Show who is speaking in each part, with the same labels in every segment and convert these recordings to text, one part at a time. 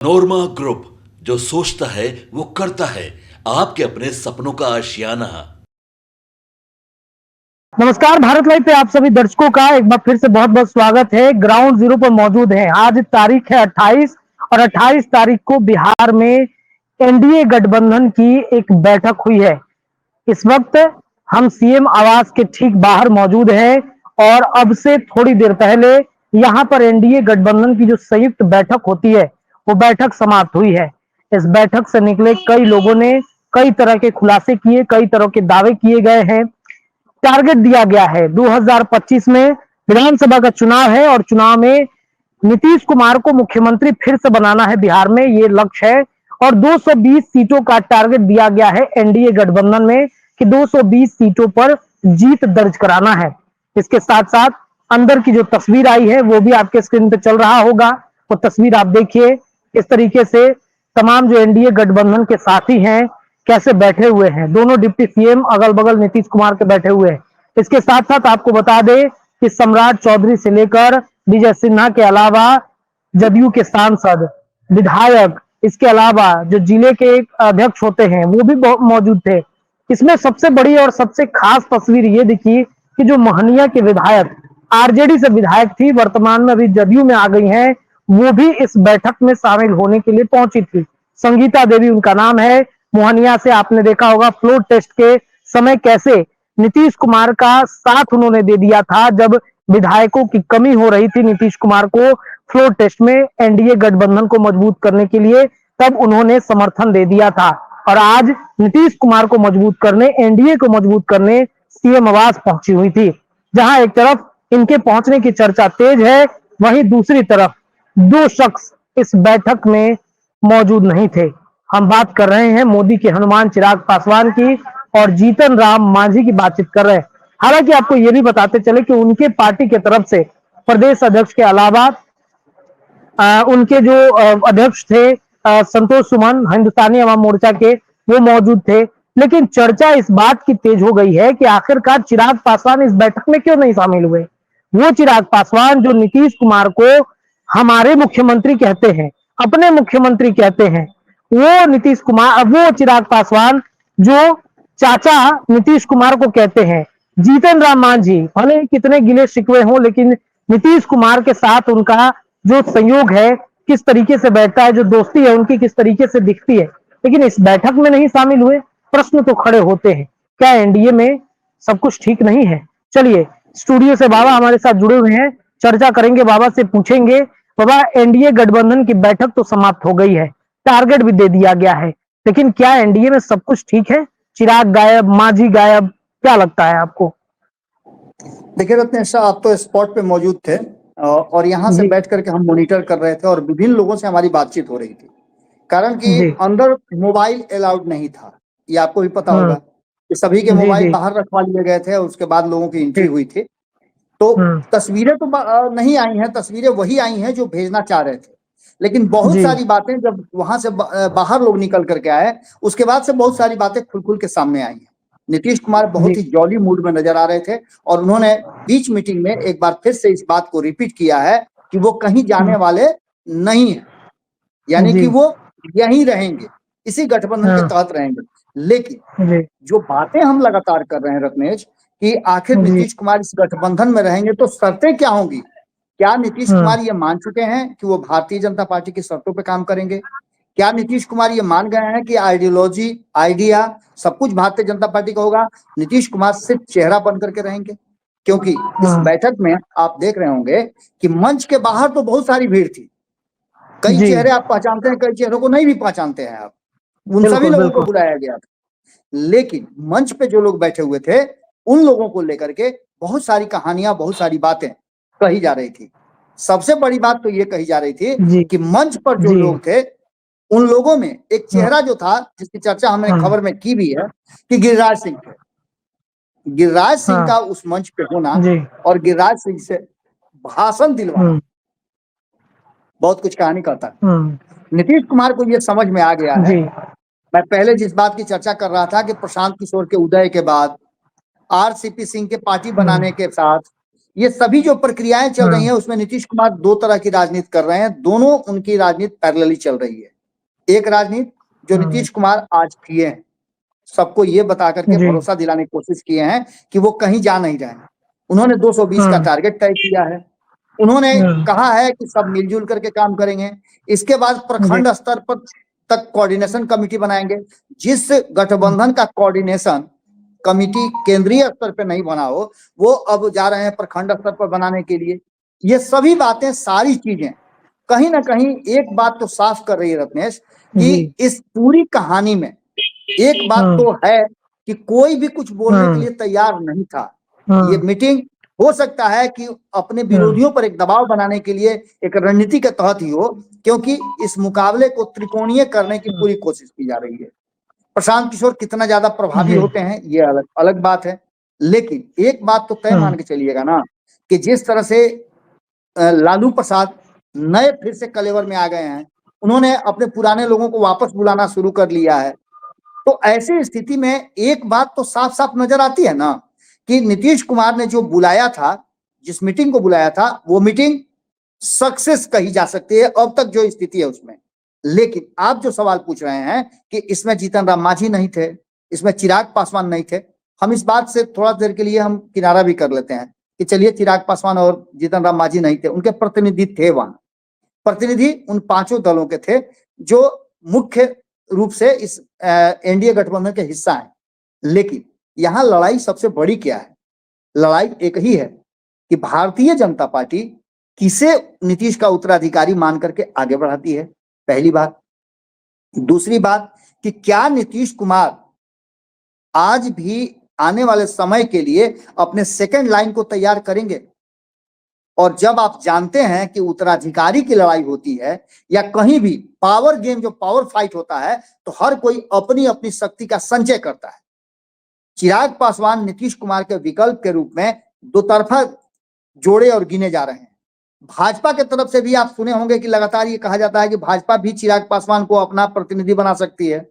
Speaker 1: नोरमा group, जो सोचता है वो करता है। आपके अपने सपनों का आशियाना।
Speaker 2: नमस्कार, भारत लाइव पे आप सभी दर्शकों का एक बार फिर से बहुत बहुत स्वागत है। ग्राउंड जीरो पर मौजूद हैं। आज तारीख है 28 और 28 तारीख को बिहार में एनडीए गठबंधन की एक बैठक हुई है। इस वक्त हम सीएम आवास के ठीक बाहर मौजूद हैं और अब से थोड़ी देर पहले यहाँ पर एनडीए गठबंधन की जो संयुक्त बैठक होती है वो बैठक समाप्त हुई है। इस बैठक से निकले कई लोगों ने कई तरह के खुलासे किए, कई तरह के दावे किए गए हैं। टारगेट दिया गया है 2025 में विधानसभा का चुनाव है और चुनाव में नीतीश कुमार को मुख्यमंत्री फिर से बनाना है बिहार में, ये लक्ष्य है। और 220 सीटों का टारगेट दिया गया है एनडीए गठबंधन में कि 220 सीटों पर जीत दर्ज कराना है। इसके साथ साथ अंदर की जो तस्वीर आई है वो भी आपके स्क्रीन पे चल रहा होगा। वो तस्वीर आप देखिए, इस तरीके से तमाम जो एनडीए गठबंधन के साथी हैं कैसे बैठे हुए हैं। दोनों डिप्टी सीएम अगल बगल नीतीश कुमार के बैठे हुए हैं। इसके साथ साथ आपको बता दें कि सम्राट चौधरी से लेकर विजय सिन्हा के अलावा जदयू के सांसद, विधायक, इसके अलावा जो जिले के अध्यक्ष होते हैं वो भी मौजूद थे। इसमें सबसे बड़ी और सबसे खास तस्वीर ये दिखी कि जो महनिया के विधायक, आरजेडी से विधायक थी, वर्तमान में अभी जदयू में आ गई हैं, वो भी इस बैठक में शामिल होने के लिए पहुंची थी। संगीता देवी उनका नाम है। मोहनिया से आपने देखा होगा फ्लोर टेस्ट के समय कैसे नीतीश कुमार का साथ उन्होंने दे दिया था जब विधायकों की कमी हो रही थी नीतीश कुमार को फ्लोर टेस्ट में एनडीए गठबंधन को मजबूत करने के लिए, तब उन्होंने समर्थन दे दिया था। और आज नीतीश कुमार को मजबूत करने, एनडीए को मजबूत करने सीएम आवास पहुंची हुई थी। जहां एक तरफ इनके पहुंचने की चर्चा तेज है, वहीं दूसरी तरफ दो शख्स इस बैठक में मौजूद नहीं थे। हम बात कर रहे हैं मोदी के हनुमान चिराग पासवान की और जीतन राम मांझी की बातचीत कर रहे हैं। हालांकि आपको यह भी बताते चले कि उनके पार्टी की तरफ से प्रदेश अध्यक्ष के अलावा उनके जो अध्यक्ष थे संतोष सुमन हिंदुस्तानी अवाम मोर्चा के, वो मौजूद थे। लेकिन चर्चा इस बात की तेज हो गई है कि आखिरकार चिराग पासवान इस बैठक में क्यों नहीं शामिल हुए। वो चिराग पासवान जो नीतीश कुमार को हमारे मुख्यमंत्री कहते हैं, अपने मुख्यमंत्री कहते हैं, वो नीतीश कुमार, वो चिराग पासवान जो चाचा नीतीश कुमार को कहते हैं, जीतन राम मांझी, भले कितने गिले शिकवे हों लेकिन नीतीश कुमार के साथ उनका जो संयोग है, किस तरीके से बैठता है, जो दोस्ती है उनकी किस तरीके से दिखती है, लेकिन इस बैठक में नहीं शामिल हुए। प्रश्न तो खड़े होते हैं, क्या एनडीए में सब कुछ ठीक नहीं है? चलिए, स्टूडियो से बाबा हमारे साथ जुड़े हुए हैं, चर्चा करेंगे, बाबा से पूछेंगे। बाबा, एनडीए गठबंधन की बैठक तो समाप्त हो गई है, टारगेट भी दे दिया गया है, लेकिन क्या एनडीए में सब कुछ ठीक है? चिराग गायब, मांझी गायब, क्या लगता है आपको?
Speaker 3: देखिए रत्नेश, आप तो स्पॉट पे मौजूद थे और यहाँ से बैठ करके हम मॉनिटर कर रहे थे और विभिन्न लोगों से हमारी बातचीत हो रही थी। कारण कि अंदर मोबाइल अलाउड नहीं था, ये आपको भी पता होगा कि सभी के मोबाइल बाहर रखवा लिए गए थे और उसके बाद लोगों की एंट्री हुई थी। तो तस्वीरें तो नहीं आई हैं, तस्वीरें वही आई हैं जो भेजना चाह रहे थे, लेकिन बहुत सारी बातें जब वहां से बाहर लोग निकल करके आए, उसके बाद से बहुत सारी बातें खुल खुल के सामने आई हैं। नीतीश कुमार बहुत ही जॉली मूड में नजर आ रहे थे और उन्होंने बीच मीटिंग में एक बार फिर से इस बात को रिपीट किया है कि वो कहीं जाने वाले नहीं है, यानी कि वो यहीं रहेंगे, इसी गठबंधन के तहत रहेंगे। लेकिन जो बातें हम लगातार कर रहे हैं रत्नेश, कि आखिर नीतीश कुमार इस गठबंधन में रहेंगे तो शर्तें क्या होंगी? क्या नीतीश कुमार ये मान चुके हैं कि वो भारतीय जनता पार्टी की शर्तों पे काम करेंगे? क्या नीतीश कुमार ये मान गए हैं कि आइडियोलॉजी, आइडिया सब कुछ भारतीय जनता पार्टी का होगा, नीतीश कुमार सिर्फ चेहरा बन करके रहेंगे? क्योंकि इस बैठक में आप देख रहे होंगे कि मंच के बाहर तो बहुत सारी भीड़ थी, कई चेहरे आप पहचानते हैं, कई चेहरों को नहीं भी पहचानते हैं आप, उन सभी लोगों को बुलाया गया था। लेकिन मंच पे जो लोग बैठे हुए थे उन लोगों को लेकर के बहुत सारी कहानियां, बहुत सारी बातें कही जा रही थी। सबसे बड़ी बात तो ये कही जा रही थी कि मंच पर जो लोग थे उन लोगों में एक चेहरा जो था, जिसकी चर्चा हमने खबर में की भी है, कि गिरिराज सिंह थे। गिरिराज सिंह का उस मंच पे होना और गिरिराज सिंह से भाषण दिलवाना बहुत कुछ कहानी कहता है। नीतीश कुमार को ये समझ में आ गया है। मैं पहले जिस बात की चर्चा कर रहा था कि प्रशांत किशोर के उदय के बाद, आरसीपी सिंह के पार्टी बनाने के साथ ये सभी जो प्रक्रियाएं चल रही हैं उसमें नीतीश कुमार दो तरह की राजनीति कर रहे हैं, दोनों उनकी राजनीति पैरेलली चल रही है। एक राजनीति जो नीतीश कुमार आज किए हैं, सबको ये बता करके भरोसा दिलाने की कोशिश किए हैं कि वो कहीं जा नहीं रहे हैं। उन्होंने 220 का टारगेट तय किया है, उन्होंने कहा है कि सब मिलजुल करके काम करेंगे। इसके बाद प्रखंड स्तर पर तक कोऑर्डिनेशन कमेटी बनाएंगे। जिस गठबंधन का कोऑर्डिनेशन कमिटी केंद्रीय स्तर पर नहीं बना हो, वो अब जा रहे हैं प्रखंड स्तर पर बनाने के लिए। ये सभी बातें, सारी चीजें कहीं ना कहीं एक बात तो साफ कर रही है रत्नेश, कि इस पूरी कहानी में एक बात तो है कि कोई भी कुछ बोलने के लिए तैयार नहीं था। ये मीटिंग हो सकता है कि अपने विरोधियों पर एक दबाव बनाने के लिए एक रणनीति के तहत ही हो, क्योंकि इस मुकाबले को त्रिकोणीय करने की पूरी कोशिश की जा रही है। प्रशांत किशोर कितना ज्यादा प्रभावी होते हैं ये अलग अलग बात है, लेकिन एक बात तो तय मान के चलिएगा ना कि जिस तरह से लालू प्रसाद नए फिर से कलेवर में आ गए हैं, उन्होंने अपने पुराने लोगों को वापस बुलाना शुरू कर लिया है। तो ऐसी स्थिति में एक बात तो साफ साफ नजर आती है ना कि नीतीश कुमार ने जो बुलाया था, जिस मीटिंग को बुलाया था, वो मीटिंग सक्सेस कही जा सकती है अब तक जो स्थिति है उसमें। लेकिन आप जो सवाल पूछ रहे हैं कि इसमें जीतन राम मांझी नहीं थे, इसमें चिराग पासवान नहीं थे, हम इस बात से थोड़ा देर के लिए हम किनारा भी कर लेते हैं कि चलिए चिराग पासवान और जीतन राम मांझी नहीं थे, उनके प्रतिनिधि थे वहां। प्रतिनिधि उन पांचों दलों के थे जो मुख्य रूप से इस एनडीए गठबंधन के हिस्सा हैं। लेकिन यहां लड़ाई सबसे बड़ी क्या है? लड़ाई एक ही है कि भारतीय जनता पार्टी किसे नीतीश का उत्तराधिकारी मान करके आगे बढ़ाती है, पहली बात। दूसरी बात कि क्या नीतीश कुमार आज भी आने वाले समय के लिए अपने सेकंड लाइन को तैयार करेंगे? और जब आप जानते हैं कि उत्तराधिकारी की लड़ाई होती है या कहीं भी पावर गेम, जो पावर फाइट होता है, तो हर कोई अपनी अपनी शक्ति का संचय करता है। चिराग पासवान नीतीश कुमार के विकल्प के रूप में दो तरफा जोड़े और गिने जा रहे हैं। भाजपा के तरफ से भी आप सुने होंगे कि लगातार ये कहा जाता है कि भाजपा भी चिराग पासवान को अपना प्रतिनिधि बना सकती है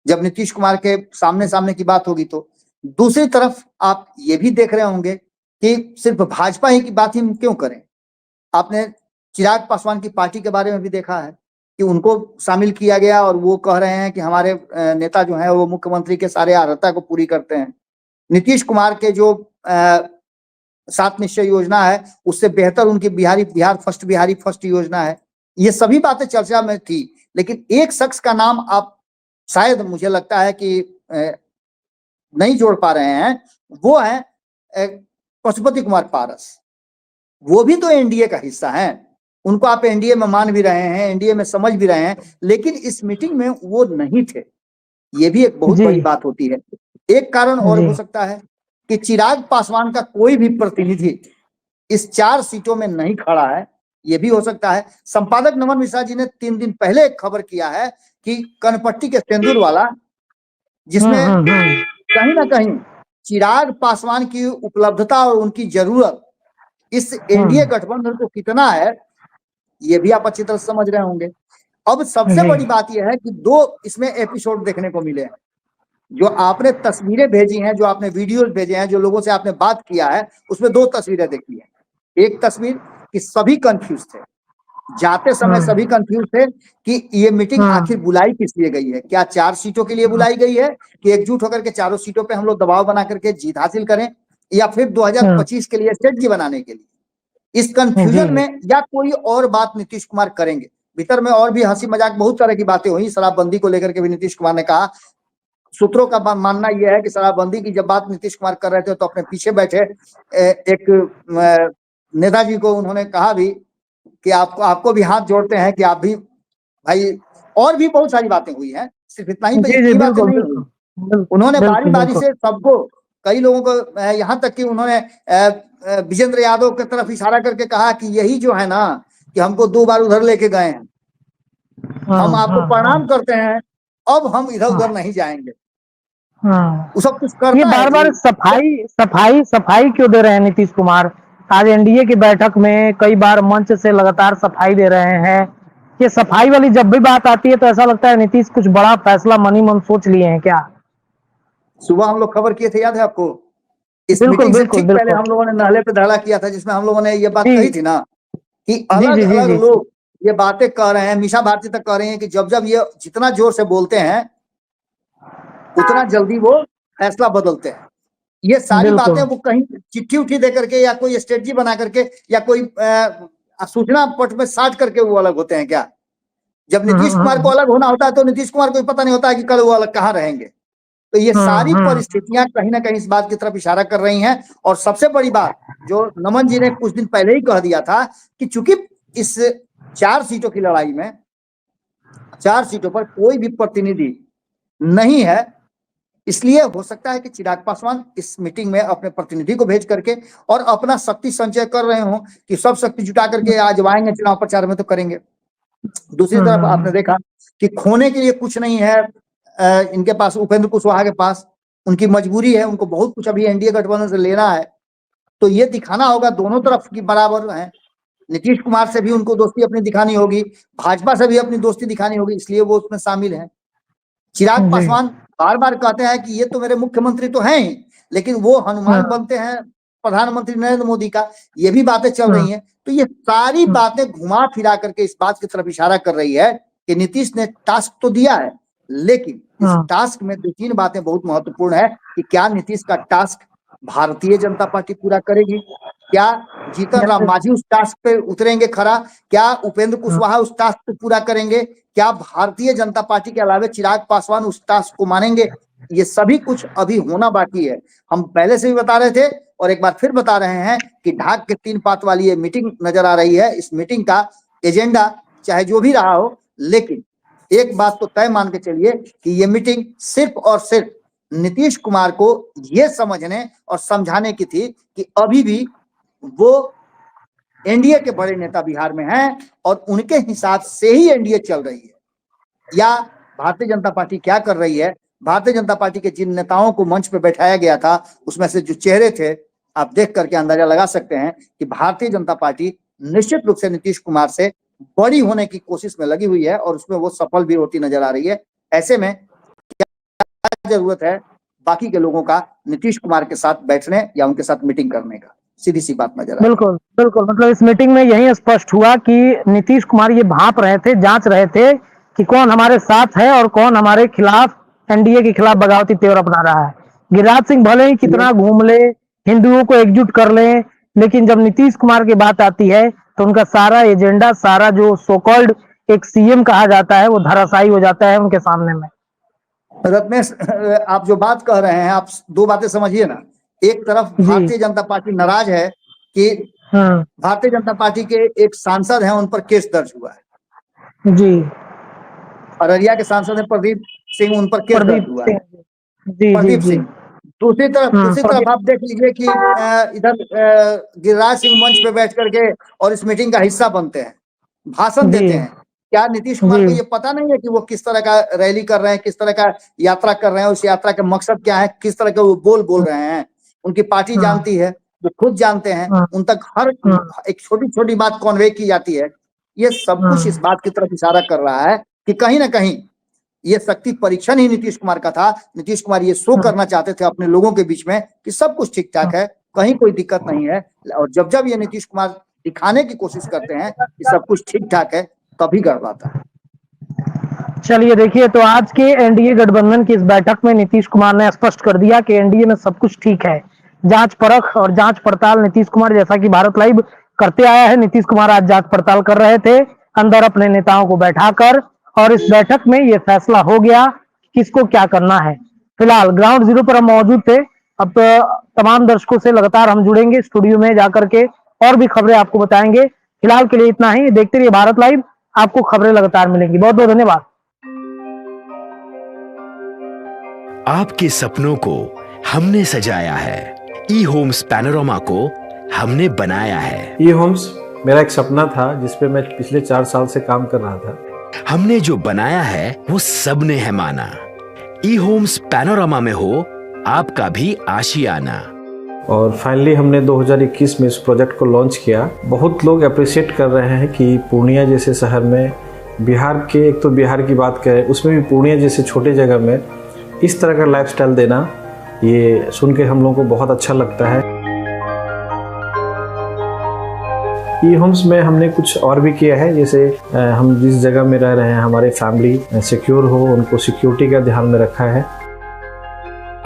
Speaker 3: जब नीतीश कुमार के सामने सामने की बात होगी। तो दूसरी तरफ आप ये भी देख रहे होंगे कि सिर्फ भाजपा ही की बात ही क्यों करें, आपने चिराग पासवान की पार्टी के बारे में भी देखा है कि उनको शामिल किया गया और वो कह रहे हैं कि हमारे नेता जो है वो मुख्यमंत्री के सारे अर्हता को पूरी करते हैं। नीतीश कुमार के जो 7 निश्चय योजना है उससे बेहतर उनकी बिहार फर्स्ट योजना है। ये सभी बातें चर्चा में थी, लेकिन एक शख्स का नाम आप शायद मुझे लगता है कि नहीं जोड़ पा रहे हैं, वो है पशुपति कुमार पारस। वो भी तो एनडीए का हिस्सा है, उनको आप एनडीए में मान भी रहे हैं, एनडीए में समझ भी रहे हैं, लेकिन इस मीटिंग में वो नहीं थे। ये भी एक बहुत बड़ी बात होती है। एक कारण और हो सकता है कि चिराग पासवान का कोई भी प्रतिनिधि इस 4 सीटों में नहीं खड़ा है, ये भी हो सकता है। संपादक नमन मिश्रा जी ने 3 दिन पहले एक खबर किया है कि कनपट्टी के सिंदूर वाला, जिसमें कहीं ना कहीं चिराग पासवान की उपलब्धता और उनकी जरूरत इस एनडीए गठबंधन को कितना है, ये भी आप अच्छी तरह समझ रहे होंगे। अब सबसे बड़ी बात यह है कि 2 इसमें एपिसोड देखने को मिले हैं। जो आपने तस्वीरें भेजी हैं, जो आपने वीडियोस भेजे हैं, जो लोगों से आपने बात किया है, उसमें 2 तस्वीरें देखी है। एक तस्वीर कि सभी कंफ्यूज थे, जाते समय सभी कंफ्यूज थे कि ये मीटिंग आखिर बुलाई किस लिए गई है। क्या 4 सीटों के लिए बुलाई गई है कि एकजुट होकर के चारों सीटों पे हम लोग दबाव बना करके जीत हासिल करें, या फिर 2025 के लिए स्ट्रेटजी बनाने के लिए? इस कंफ्यूजन में या कोई और बात नीतीश कुमार करेंगे। भीतर में और भी हंसी मजाक बहुत तरह की बातें हुई। शराबबंदी को लेकर के भी नीतीश कुमार ने कहा, सूत्रों का मानना यह है कि शराबबंदी की जब बात नीतीश कुमार कर रहे थे तो अपने पीछे बैठे एक नेताजी को उन्होंने कहा भी कि आपको भी हाथ जोड़ते हैं कि आप भी भाई। और भी बहुत सारी बातें हुई हैं, सिर्फ इतना ही बातें नहीं हुई। उन्होंने बारी बारी से सबको, कई लोगों को, यहाँ तक कि उन्होंने विजेंद्र यादव की तरफ इशारा करके कहा कि यही जो है ना कि हमको 2 बार उधर लेके गए हैं, हम आपको प्रणाम करते हैं, अब हम इधर उधर नहीं जाएंगे। वो सब कुछ करता
Speaker 2: ये बार बार सफाई क्यों दे रहे हैं नीतीश कुमार? आज एनडीए की बैठक में कई बार मंच से लगातार सफाई दे रहे हैं। ये सफाई वाली जब भी बात आती है तो ऐसा लगता है नीतीश कुछ बड़ा फैसला मन ही मन सोच लिए हैं क्या?
Speaker 3: सुबह हम लोग खबर किए थे, याद है आपको? इस
Speaker 2: बिल्कुल
Speaker 3: मीटिंग से
Speaker 2: बिल्कुल
Speaker 3: ठीक पहले
Speaker 2: बिल्कुल।
Speaker 3: हम लोगों ने नाले पे धड़ा किया था, जिसमें हम लोगों ने ये बात
Speaker 2: जी
Speaker 3: कही थी ना कि
Speaker 2: जी
Speaker 3: अलग
Speaker 2: जी जी
Speaker 3: अलग
Speaker 2: जी।
Speaker 3: लोग ये बातें कह रहे हैं, मीसा भारती तक कह रही हैं कि जब जब ये जितना जोर से बोलते हैं उतना जल्दी वो फैसला बदलते हैं। ये सारी बातें
Speaker 2: बिल्कुल।
Speaker 3: वो कहीं चिट्ठी उठी दे करके या कोई स्ट्रेटजी बना करके या कोई सूचना पट में साट करके वो अलग होते हैं क्या? जब नीतीश कुमार को अलग होना होता है तो नीतीश कुमार को भी पता नहीं होता है कि कल वो अलग कहाँ रहेंगे। तो ये सारी
Speaker 2: हम्म।
Speaker 3: परिस्थितियां कहीं ना कहीं इस बात की तरफ इशारा कर रही हैं। और सबसे बड़ी बात जो नमन जी ने कुछ दिन पहले ही कह दिया था कि चूंकि इस 4 सीटों की लड़ाई में 4 सीटों पर कोई भी प्रतिनिधि नहीं है, इसलिए हो सकता है कि चिराग पासवान इस मीटिंग में अपने प्रतिनिधि को भेज करके और अपना शक्ति संचय कर रहे हो कि सब शक्ति जुटा करके आज आएंगे चुनाव प्रचार में तो करेंगे। दूसरी तरफ आपने देखा कि खोने के लिए कुछ नहीं है इनके पास, उपेंद्र कुशवाहा के पास। उनकी मजबूरी है, उनको बहुत कुछ अभी एनडीए गठबंधन से लेना है, तो ये दिखाना होगा दोनों तरफ की बराबर है। नीतीश कुमार से भी उनको दोस्ती अपनी दिखानी होगी, भाजपा से भी अपनी दोस्ती दिखानी होगी, इसलिए वो उसमें शामिल है। चिराग
Speaker 2: जी
Speaker 3: पासवान बार बार कहते हैं कि ये तो मेरे मुख्यमंत्री तो हैं ही, लेकिन वो हनुमान बनते हैं प्रधानमंत्री नरेंद्र मोदी का, ये भी बातें चल रही हैं। तो ये सारी बातें घुमा फिरा करके इस बात की तरफ इशारा कर रही है कि नीतीश ने टास्क तो दिया है, लेकिन इस टास्क में 2-3 बातें बहुत महत्वपूर्ण है कि क्या नीतीश का टास्क भारतीय जनता पार्टी पूरा करेगी? क्या जीतन राम मांझी उस टास्क पे उतरेंगे खरा? क्या उपेंद्र कुशवाहा उस टास्क को पूरा करेंगे? क्या भारतीय जनता पार्टी के अलावा चिराग पासवान उस टास्क को मानेंगे? ये सभी कुछ अभी होना बाकी है। हम पहले से भी बता रहे थे और एक बार फिर बता रहे हैं कि ढाक के 3 पात वाली ये मीटिंग नजर आ रही है। इस मीटिंग का एजेंडा चाहे जो भी रहा हो, लेकिन एक बात तो तय मान के चलिए कि ये मीटिंग सिर्फ और सिर्फ नीतीश कुमार को ये समझने और समझाने की थी कि अभी भी वो एनडीए के बड़े नेता बिहार में हैं और उनके हिसाब से ही एनडीए चल रही है। या भारतीय जनता पार्टी क्या कर रही है? भारतीय जनता पार्टी के जिन नेताओं को मंच पे बैठाया गया था, उसमें से जो चेहरे थे, आप देख करके अंदाजा लगा सकते हैं कि भारतीय जनता पार्टी निश्चित रूप से नीतीश कुमार से बड़ी होने की कोशिश में लगी हुई है और उसमें वो सफल भी होती नजर आ रही है। ऐसे में क्या जरूरत है बाकी के लोगों का नीतीश कुमार के साथ बैठने या उनके साथ मीटिंग करने का? सीधी सी बात नजर आ रही है।
Speaker 2: बिल्कुल बिल्कुल। मतलब इस मीटिंग में यही स्पष्ट हुआ कि नीतीश कुमार ये भांप रहे थे, जांच रहे थे कि कौन हमारे साथ है और कौन हमारे खिलाफ, एनडीए के खिलाफ बगावती तेवर अपना रहा है। गिरिराज सिंह भले ही कितना घूम ले, हिंदुओं को एकजुट कर ले, लेकिन जब नीतीश कुमार की बात आती है तो उनका सारा एजेंडा, सारा जो सो कॉल्ड एक सीएम कहा जाता है, वो धराशायी हो जाता है उनके सामने में।
Speaker 3: रत्नेश, आप जो बात कह रहे हैं, आप 2 बातें समझिए ना। एक तरफ भारतीय जनता पार्टी नाराज है कि भारतीय जनता पार्टी के एक सांसद हैं, उन पर केस दर्ज हुआ है।
Speaker 2: जी।
Speaker 3: अररिया के सांसद हैं प्रदीप सिंह, उन पर केस दर्ज हुआ है।
Speaker 2: जी जी
Speaker 3: प्रदीप
Speaker 2: जी।
Speaker 3: सिंह। दूसरी तरफ आप देख लीजिए कि इधर गिरिराज सिंह मंच पे बैठ करके और इस मीटिंग का हिस्सा बनते हैं, भाषण देते हैं। क्या नीतीश कुमार को ये पता नहीं है कि वो किस तरह का रैली कर रहे हैं, किस तरह का यात्रा कर रहे हैं, उस यात्रा का मकसद क्या है, किस तरह के वो बोल रहे हैं? उनकी पार्टी जानती है, वो खुद जानते हैं, उन तक हर एक छोटी छोटी बात कन्वे की जाती है। ये सब कुछ इस बात की तरफ इशारा कर रहा है कि कहीं ना कहीं ये शक्ति परीक्षण ही नीतीश कुमार का था। नीतीश कुमार ये शो करना चाहते थे अपने लोगों के बीच में कि सब कुछ ठीक ठाक है, कहीं कोई दिक्कत नहीं है। और जब जब ये नीतीश कुमार दिखाने की कोशिश करते हैं कि सब कुछ ठीक ठाक है, तभी गड़बड़ाता है।
Speaker 2: चलिए देखिए, तो आज के एनडीए गठबंधन की इस बैठक में नीतीश कुमार ने स्पष्ट कर दिया कि एनडीए में सब कुछ ठीक है। जांच परख और जांच पड़ताल नीतीश कुमार, जैसा कि भारत लाइव करते आया है, नीतीश कुमार आज जांच पड़ताल कर रहे थे अंदर अपने नेताओं को बैठाकर, और इस बैठक में यह फैसला हो गया किसको क्या करना है। फिलहाल ग्राउंड जीरो पर हम मौजूद थे। अब तमाम दर्शकों से लगातार हम जुड़ेंगे स्टूडियो में जाकर के और भी खबरें आपको बताएंगे। फिलहाल के लिए इतना ही। देखते रहिए भारत लाइव, आपको खबरें लगातार मिलेंगी। बहुत बहुत धन्यवाद।
Speaker 4: आपके सपनों को हमने सजाया है, ई होम्स पैनोरामा को हमने बनाया है।
Speaker 5: ई होम्स मेरा एक सपना था जिसपे मैं पिछले 4 साल से काम कर रहा था।
Speaker 4: हमने जो बनाया है वो सबने है माना। ई होम्स पैनोरामा में हो आपका भी आशियाना।
Speaker 5: और फाइनली हमने 2021 में इस प्रोजेक्ट को लॉन्च किया। बहुत लोग अप्रिशिएट कर रहे हैं कि पूर्णिया जैसे शहर में, बिहार के, एक तो बिहार की बात करें उसमें भी पूर्णिया जैसे छोटे जगह में इस तरह का लाइफस्टाइल देना ये सुन के हम लोगों को बहुत अच्छा लगता है। ई होम्स में हमने कुछ और भी किया है, जैसे हम जिस जगह में रह रहे हैं हमारे फैमिली सिक्योर हो, उनको सिक्योरिटी का ध्यान में रखा है।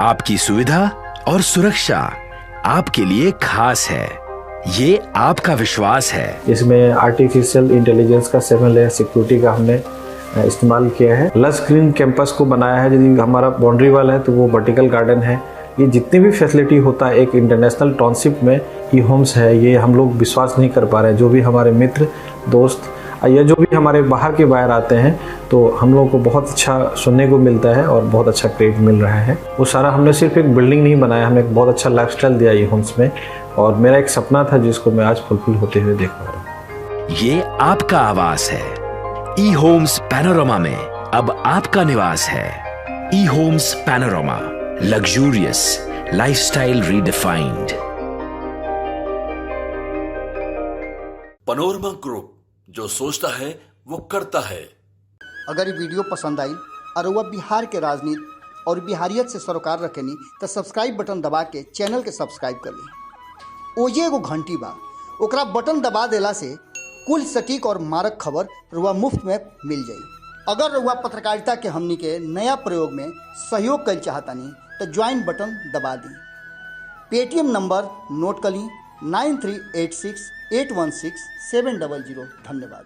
Speaker 4: आपकी सुविधा और सुरक्षा आपके लिए खास है, ये आपका विश्वास है।
Speaker 5: इसमें आर्टिफिशियल इंटेलिजेंस का 7 लेयर सिक्योरिटी का हमने इस्तेमाल किया है। लस ग्रीन कैंपस को बनाया है, यदि हमारा बाउंड्री वाल है तो वो वर्टिकल गार्डन है। ये जितनी भी फैसिलिटी होता है एक इंटरनेशनल टाउनशिप में ई होम्स है, ये हम लोग विश्वास नहीं कर पा रहे हैं। जो भी हमारे मित्र दोस्त या जो भी हमारे बाहर आते हैं तो हम लोगों को बहुत अच्छा सुनने को मिलता है और बहुत अच्छा क्रेडिट मिल रहा है। वो सारा हमने सिर्फ एक बिल्डिंग नहीं बनाया, हमने एक बहुत अच्छा लाइफस्टाइल दिया ई होम्स में, और मेरा एक सपना था जिसको मैं आज फुलफिल होते हुए देख पा रहा हूँ।
Speaker 4: ये आपका आवास है। ई होम्स पैनोरामा में अब आपका निवास है। E Homes Panorama, luxurious lifestyle redefined.
Speaker 1: Panorama group, जो सोचता है वो करता है।
Speaker 3: अगर ये वीडियो पसंद आई और वह बिहार के राजनीति और बिहारियत से सरोकार रखेनी तो सब्सक्राइब बटन दबा के चैनल के सब्सक्राइब कर ली। ओजे एगो घंटी बा, ओकरा बटन दबा देला से कुल सटीक और मारक खबर रुआ मुफ्त में मिल जाई। अगर रुआ पत्रकारिता के हमनी के नया प्रयोग में सहयोग कर चाहतानी तो ज्वाइन बटन दबा दी। पेटीएम नंबर नोट कर ली 9386816700। धन्यवाद।